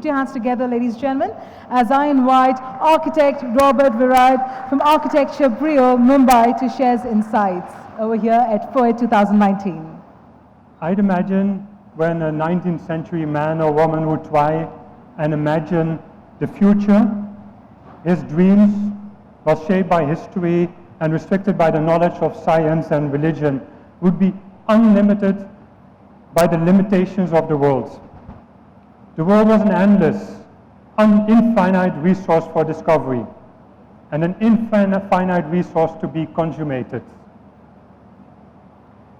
Put your hands together, ladies and gentlemen, as I invite architect Robert Verrijt from Architecture BRIO, Mumbai, to share his insights over here at FOAID 2019. I'd imagine when a 19th century man or woman would try and imagine the future, his dreams was shaped by history and restricted by the knowledge of science and religion, would be unlimited by the limitations of the world. The world was an endless, infinite resource for discovery, and an infinite resource to be consummated.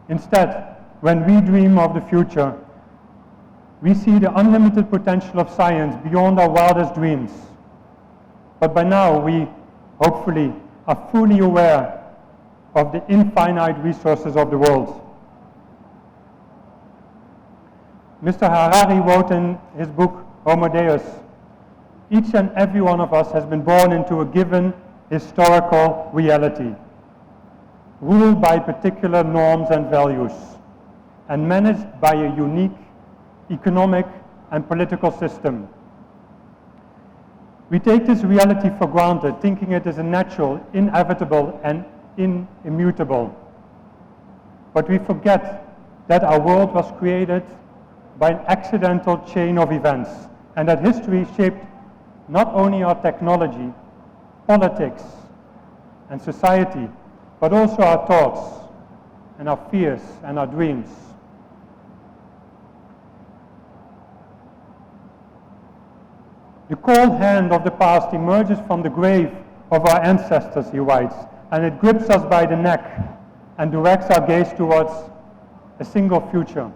Instead, when we dream of the future, we see the unlimited potential of science beyond our wildest dreams. But by now, we hopefully are fully aware of the infinite resources of the world. Mr. Harari wrote in his book, Homo Deus, each and every one of us has been born into a given historical reality, ruled by particular norms and values, and managed by a unique economic and political system. We take this reality for granted, thinking it is a natural, inevitable, and immutable. But we forget that our world was created by an accidental chain of events, and that history shaped not only our technology, politics, and society, but also our thoughts, and our fears, and our dreams. The cold hand of the past emerges from the grave of our ancestors, he writes, and it grips us by the neck and directs our gaze towards a single future.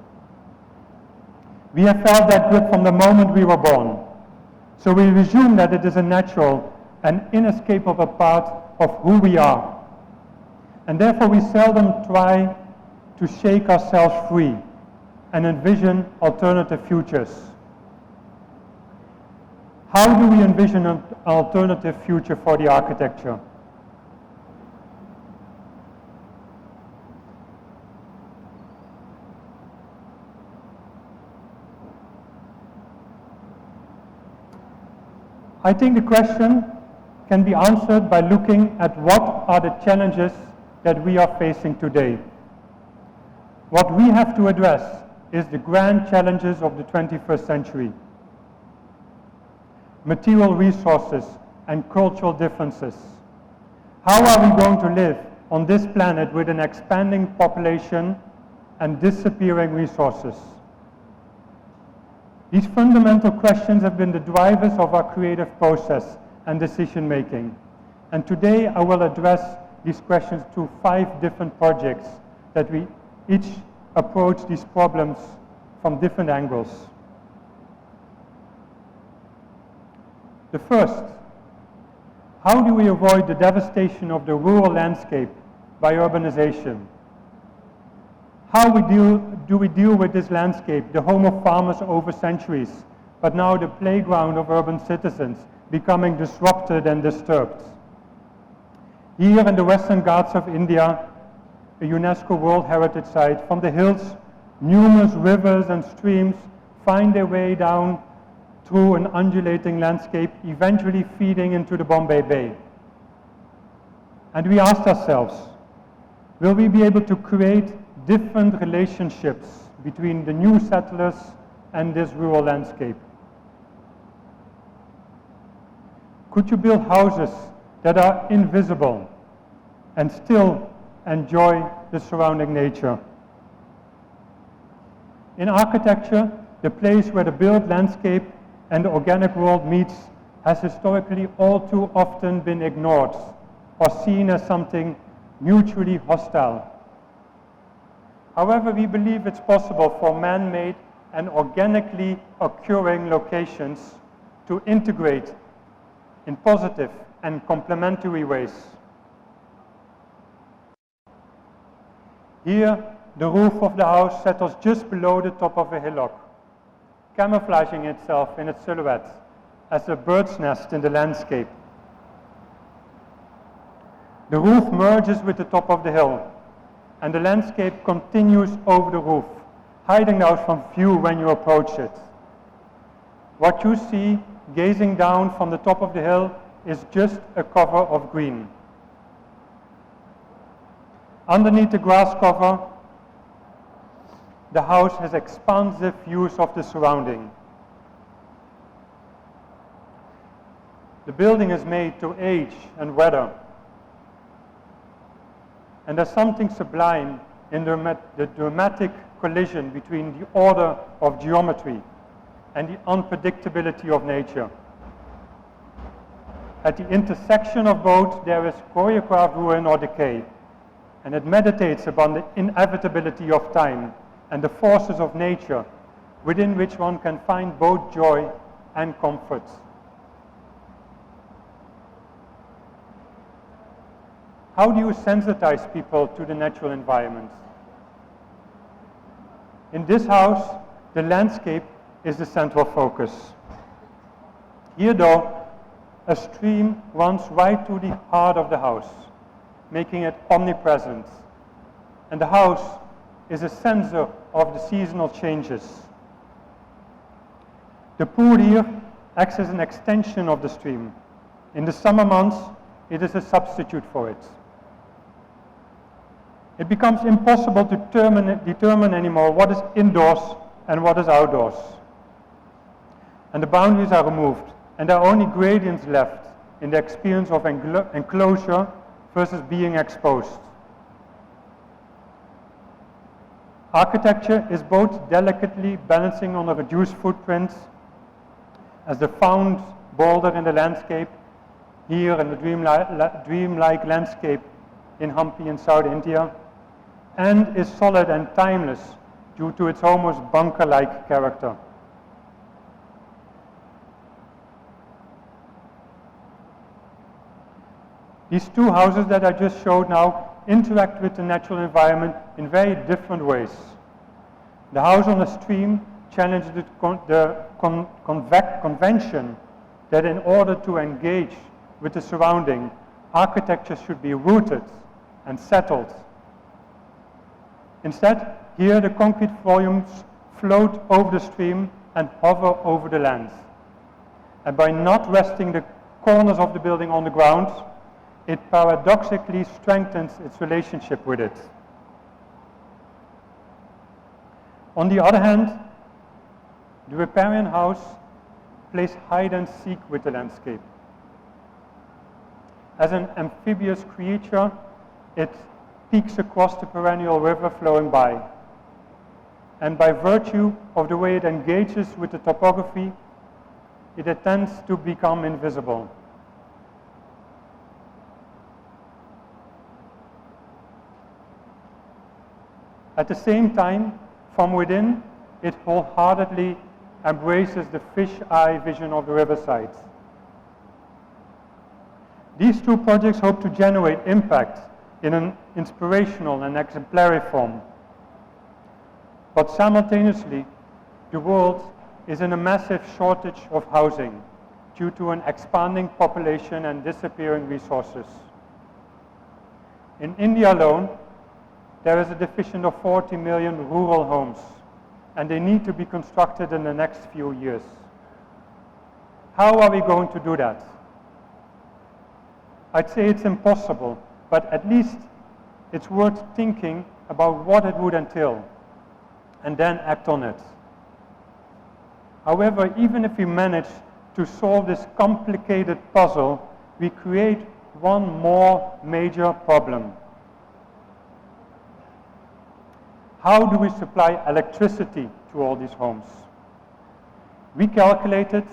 We have felt that grip from the moment we were born, so we resume that it is a natural and inescapable part of who we are. And therefore we seldom try to shake ourselves free and envision alternative futures. How do we envision an alternative future for the architecture? I think the question can be answered by looking at what are the challenges that we are facing today. What we have to address is the grand challenges of the 21st century. Material resources and cultural differences. How are we going to live on this planet with an expanding population and disappearing resources? These fundamental questions have been the drivers of our creative process and decision making. And today I will address these questions through 5 different projects that we each approach these problems from different angles. The first, how do we avoid the devastation of the rural landscape by urbanization? How do we deal with this landscape, the home of farmers over centuries, but now the playground of urban citizens, becoming disrupted and disturbed? Here in the Western Ghats of India, a UNESCO World Heritage Site, from the hills, numerous rivers and streams find their way down through an undulating landscape, eventually feeding into the Bombay Bay. And we asked ourselves, will we be able to create different relationships between the new settlers and this rural landscape? Could you build houses that are invisible and still enjoy the surrounding nature? In architecture, the place where the built landscape and the organic world meets has historically all too often been ignored or seen as something mutually hostile. However, we believe it's possible for man-made and organically occurring locations to integrate in positive and complementary ways. Here, the roof of the house settles just below the top of a hillock, camouflaging itself in its silhouette as a bird's nest in the landscape. The roof merges with the top of the hill, and the landscape continues over the roof, hiding out from view when you approach it. what you see gazing down from the top of the hill is just a cover of green. Underneath the grass cover, the house has expansive views of the surrounding. The building is made to age and weather. And there's something sublime in the dramatic collision between the order of geometry and the unpredictability of nature. At the intersection of both, there is choreographed ruin or decay, and it meditates upon the inevitability of time and the forces of nature within which one can find both joy and comfort. How do you sensitize people to the natural environment? In this house, the landscape is the central focus. Here, though, a stream runs right to the heart of the house, making it omnipresent. And the house is a sensor of the seasonal changes. The pool here acts as an extension of the stream. In the summer months, it is a substitute for it. It becomes impossible to determine anymore what is indoors and what is outdoors. And the boundaries are removed, and there are only gradients left in the experience of enclosure versus being exposed. Architecture is both delicately balancing on a reduced footprint as the found boulder in the landscape, here in the dreamlike landscape in Hampi in South India, and is solid and timeless due to its almost bunker-like character. These two houses that I just showed now interact with the natural environment in very different ways. The house on the stream challenges the convention that in order to engage with the surrounding, architecture should be rooted and settled. Instead, here the concrete volumes float over the stream and hover over the land. And by not resting the corners of the building on the ground, it paradoxically strengthens its relationship with it. On the other hand, the riparian house plays hide and seek with the landscape. As an amphibious creature, it peeks across the perennial river flowing by. And by virtue of the way it engages with the topography, it tends to become invisible. At the same time, from within, it wholeheartedly embraces the fish-eye vision of the riverside. These two projects hope to generate impact in an inspirational and exemplary form. But simultaneously, the world is in a massive shortage of housing due to an expanding population and disappearing resources. In India alone, there is a deficit of 40 million rural homes, and they need to be constructed in the next few years. How are we going to do that? I'd say it's impossible, but at least it's worth thinking about what it would entail, and then act on it. However, even if we manage to solve this complicated puzzle, we create one more major problem. How do we supply electricity to all these homes? We calculated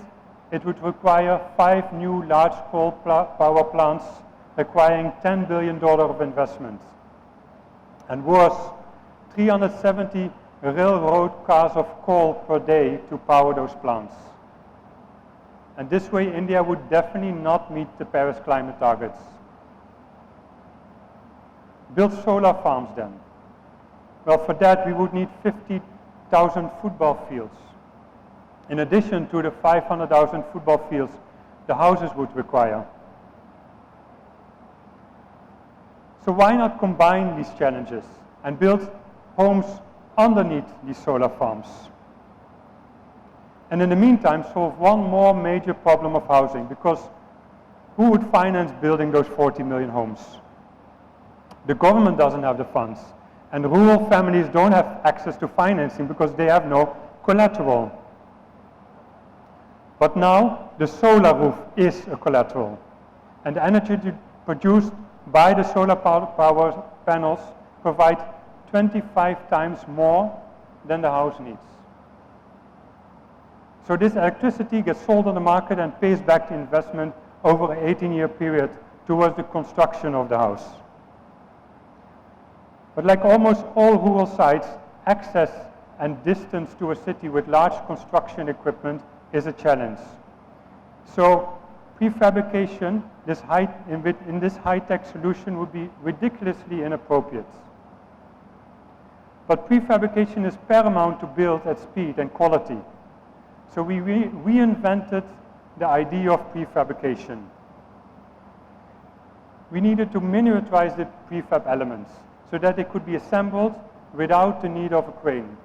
it would require 5 new large coal power plants requiring $10 billion of investment. And worse, 370 railroad cars of coal per day to power those plants. And this way, India would definitely not meet the Paris climate targets. Build solar farms then. Well, for that, we would need 50,000 football fields. In addition to the 500,000 football fields the houses would require. So why not combine these challenges and build homes underneath these solar farms? And in the meantime, solve one more major problem of housing, because who would finance building those 40 million homes? The government doesn't have the funds, and rural families don't have access to financing because they have no collateral. But now the solar roof is a collateral, and the energy produced by the solar power panels provide 25 times more than the house needs. So this electricity gets sold on the market and pays back the investment over an 18-year period towards the construction of the house. But like almost all rural sites, access and distance to a city with large construction equipment is a challenge. So prefabrication in this high-tech solution would be ridiculously inappropriate. But prefabrication is paramount to build at speed and quality. So we reinvented the idea of prefabrication. We needed to miniaturize the prefab elements so that they could be assembled without the need of a crane.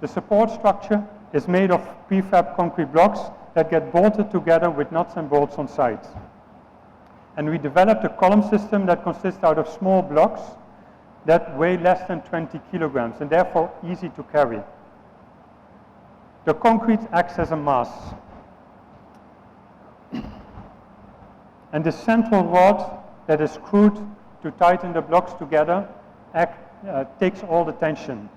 The support structure is made of prefab concrete blocks that get bolted together with nuts and bolts on site. And we developed a column system that consists out of small blocks that weigh less than 20 kilograms and therefore easy to carry. The concrete acts as a mass. And the central rod that is screwed to tighten the blocks together takes all the tension.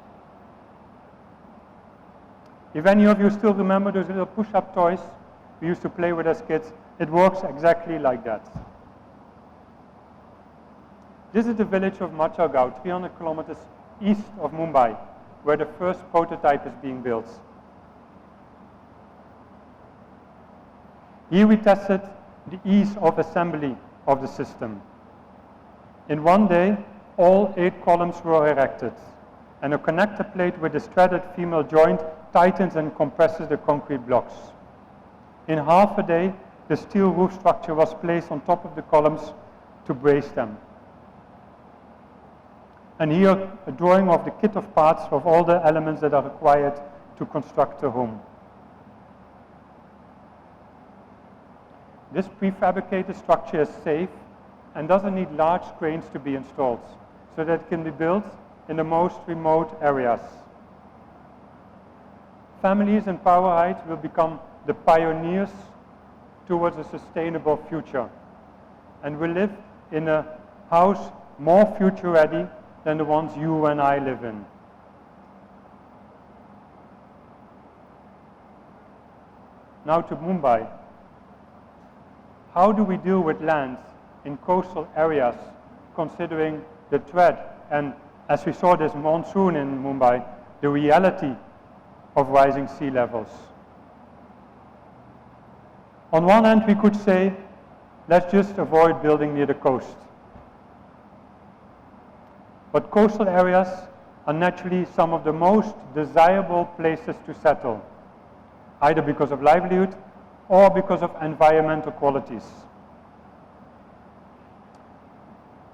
If any of you still remember those little push-up toys we used to play with as kids, it works exactly like that. This is the village of Machagaon, 300 kilometers east of Mumbai, where the first prototype is being built. Here we tested the ease of assembly of the system. In one day, all 8 columns were erected, and a connector plate with a threaded female joint tightens and compresses the concrete blocks. In half a day, the steel roof structure was placed on top of the columns to brace them. And here, a drawing of the kit of parts of all the elements that are required to construct a home. This prefabricated structure is safe and doesn't need large cranes to be installed, so that it can be built in the most remote areas. Families in Verrijt will become the pioneers towards a sustainable future, and will live in a house more future ready than the ones you and I live in. Now to Mumbai. How do we deal with land in coastal areas, considering the threat and, as we saw this monsoon in Mumbai, the reality of rising sea levels? On one hand, we could say, let's just avoid building near the coast. But coastal areas are naturally some of the most desirable places to settle, either because of livelihood or because of environmental qualities.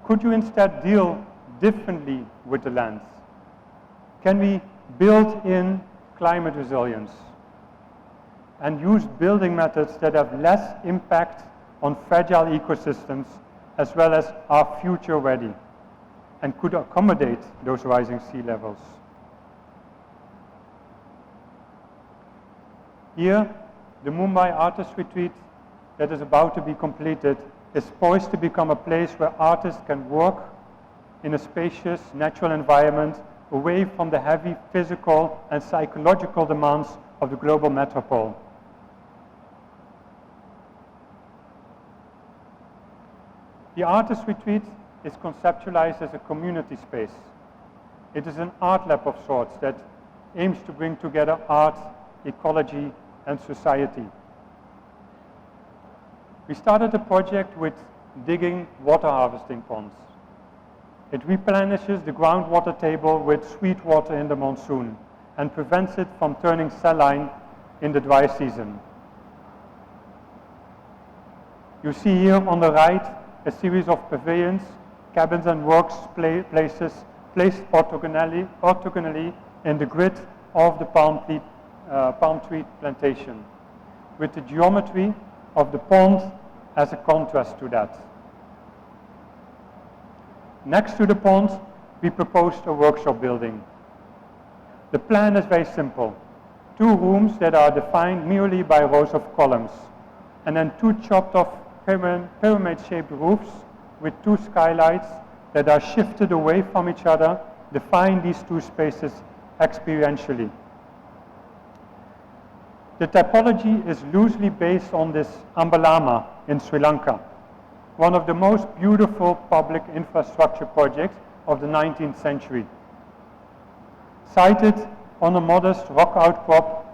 Could you instead deal differently with the land? Can we build in climate resilience and use building methods that have less impact on fragile ecosystems, as well as are future ready and could accommodate those rising sea levels? Here, the Mumbai Artist Retreat that is about to be completed is poised to become a place where artists can work in a spacious, natural environment away from the heavy physical and psychological demands of the global metropole. The Artist Retreat is conceptualized as a community space. It is an art lab of sorts that aims to bring together art, ecology, and society. We started the project with digging water harvesting ponds. It replenishes the groundwater table with sweet water in the monsoon and prevents it from turning saline in the dry season. You see here on the right a series of pavilions, cabins and works places placed orthogonally in the grid of the palm palm tree plantation, with the geometry of the pond as a contrast to that. Next to the pond, we proposed a workshop building. The plan is very simple. 2 rooms that are defined merely by rows of columns, and then 2 chopped off pyramid-shaped roofs with 2 skylights that are shifted away from each other, define these 2 spaces experientially. The typology is loosely based on this Ambalama in Sri Lanka, one of the most beautiful public infrastructure projects of the 19th century. Sited on a modest rock outcrop,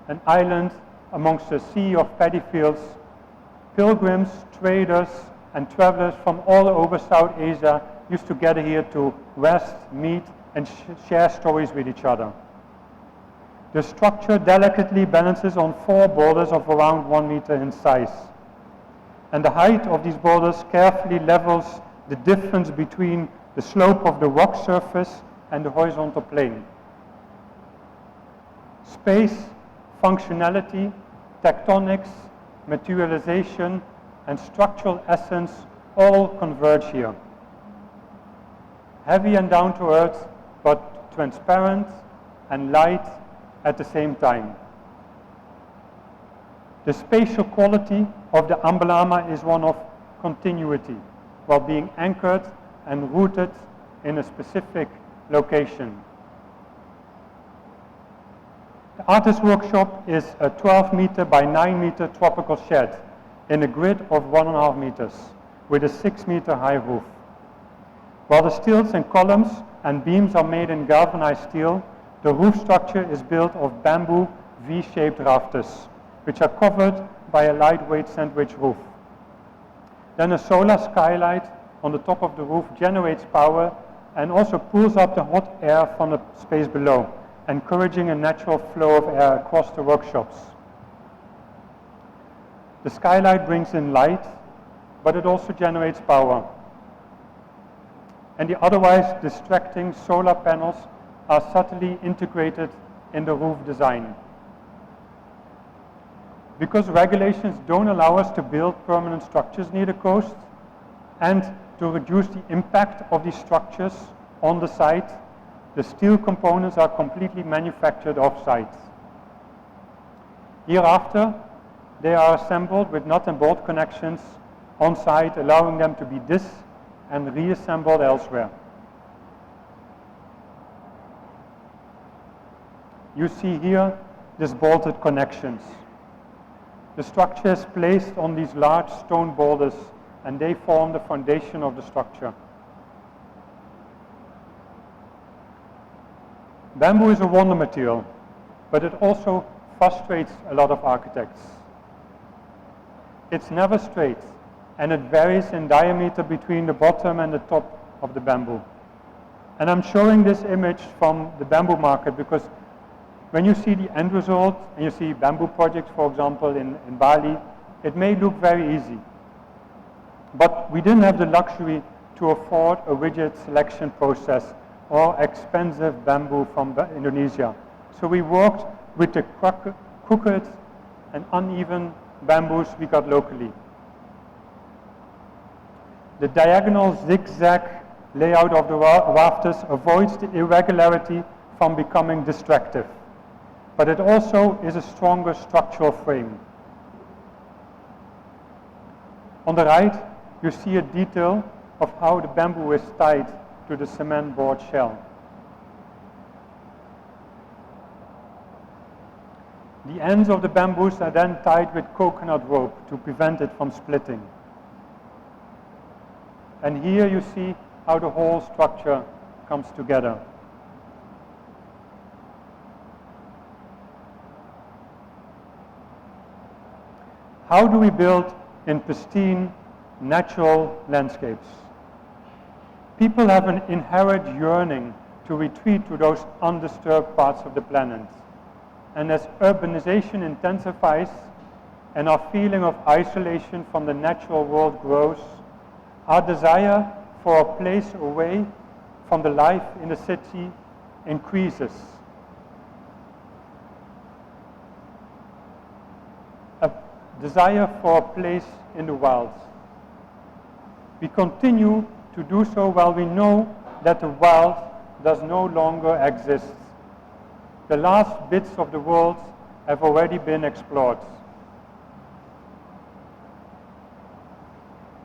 an island amongst a sea of paddy fields, pilgrims, traders, and travelers from all over South Asia used to gather here to rest, meet, and share stories with each other. The structure delicately balances on 4 boulders of around 1 meter in size. And the height of these boulders carefully levels the difference between the slope of the rock surface and the horizontal plane. Space, functionality, tectonics, materialization, and structural essence all converge here. Heavy and down to earth, but transparent and light at the same time. The spatial quality of the Ambalama is one of continuity, while being anchored and rooted in a specific location. The artist workshop is a 12 meter by 9 meter tropical shed in a grid of 1.5 meters with a 6 meter high roof. While the stilts and columns and beams are made in galvanized steel, the roof structure is built of bamboo V-shaped rafters, which are covered by a lightweight sandwich roof. Then a solar skylight on the top of the roof generates power and also pulls up the hot air from the space below, encouraging a natural flow of air across the workshops. The skylight brings in light, but it also generates power. And the otherwise distracting solar panels are subtly integrated in the roof design. Because regulations don't allow us to build permanent structures near the coast, and to reduce the impact of these structures on the site, the steel components are completely manufactured off-site. Hereafter, they are assembled with nut and bolt connections on-site, allowing them to be dis- and reassembled elsewhere. You see here these bolted connections. The structure is placed on these large stone boulders, and they form the foundation of the structure. Bamboo is a wonder material, but it also frustrates a lot of architects. It's never straight, and it varies in diameter between the bottom and the top of the bamboo. And I'm showing this image from the bamboo market because when you see the end result, and you see bamboo projects, for example, in Bali, it may look very easy. But we didn't have the luxury to afford a rigid selection process or expensive bamboo from Indonesia. So we worked with the crooked and uneven bamboos we got locally. The diagonal zigzag layout of the rafters avoids the irregularity from becoming distractive, but it also is a stronger structural frame. On the right, you see a detail of how the bamboo is tied to the cement board shell. The ends of the bamboos are then tied with coconut rope to prevent it from splitting. And here you see how the whole structure comes together. How do we build in pristine, natural landscapes? People have an inherent yearning to retreat to those undisturbed parts of the planet. And as urbanization intensifies and our feeling of isolation from the natural world grows, our desire for a place away from the life in the city increases. desire for a place in the wild. We continue to do so while we know that the wild does no longer exist. The last bits of the world have already been explored.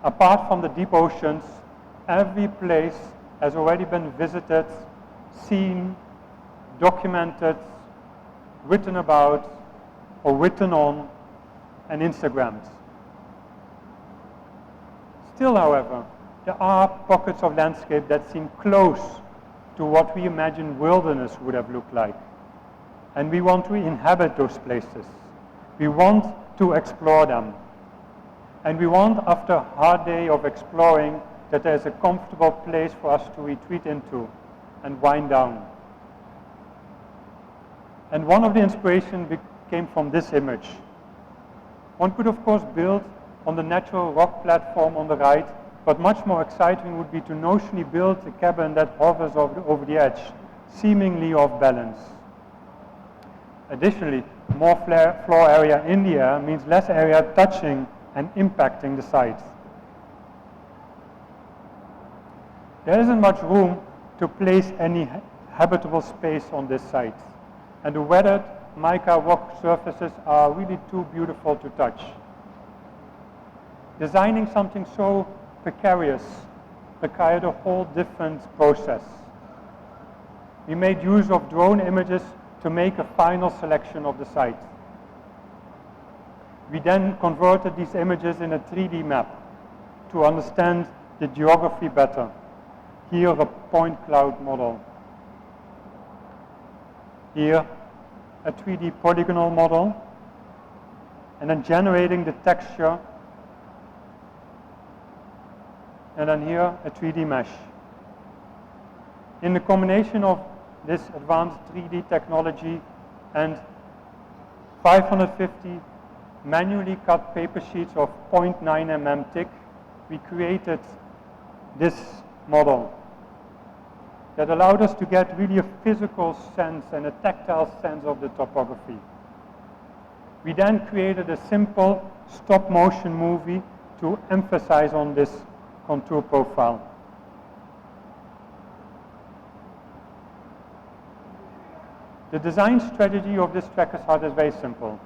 Apart from the deep oceans, every place has already been visited, seen, documented, written about, or written on, and Instagrammed. Still, however, there are pockets of landscape that seem close to what we imagine wilderness would have looked like. And we want to inhabit those places. We want to explore them. And we want, after a hard day of exploring, that there's a comfortable place for us to retreat into and wind down. And one of the inspirations came from this image. One could, of course, build on the natural rock platform on the right, but much more exciting would be to notionally build a cabin that hovers over the edge, seemingly off balance. Additionally, more floor area in the air means less area touching and impacting the site. There isn't much room to place any habitable space on this site, and the weathered mica rock surfaces are really too beautiful to touch. Designing something so precarious required a whole different process. We made use of drone images to make a final selection of the site. We then converted these images in a 3D map to understand the geography better. Here, a point cloud model. Here, a 3D polygonal model, and then generating the texture, and then here, a 3D mesh. In the combination of this advanced 3D technology and 550 manually cut paper sheets of 0.9 mm thick, we created this model that allowed us to get really a physical sense and a tactile sense of the topography. We then created a simple stop motion movie to emphasize on this contour profile. The design strategy of this trekker's hut is very simple.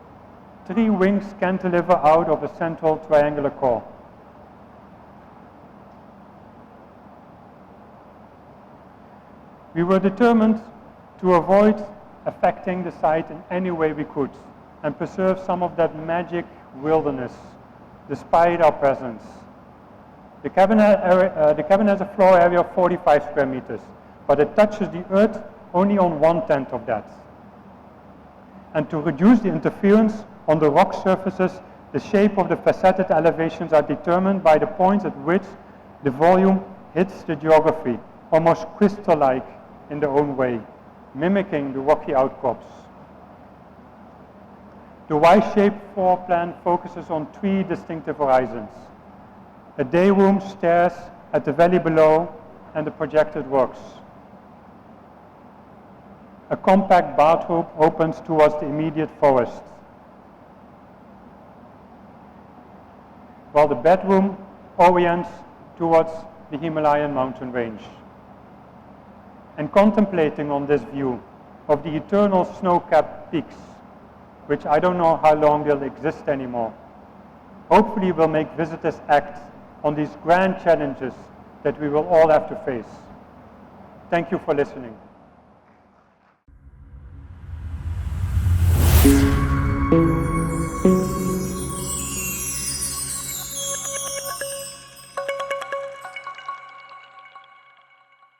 3 wings cantilever out of a central triangular core. We were determined to avoid affecting the site in any way we could and preserve some of that magic wilderness despite our presence. The cabin has a floor area of 45 square meters, but it touches the earth only on 1/10 of that. And to reduce the interference on the rock surfaces, the shape of the faceted elevations are determined by the points at which the volume hits the geography, almost crystal-like in their own way, mimicking the rocky outcrops. The Y-shaped floor plan focuses on 3 distinctive horizons. A day room stares at the valley below and the projected works. A compact bathroom opens towards the immediate forest, while the bedroom orients towards the Himalayan mountain range. And contemplating on this view of the eternal snow-capped peaks, which I don't know how long they'll exist anymore, hopefully will make visitors act on these grand challenges that we will all have to face. Thank you for listening.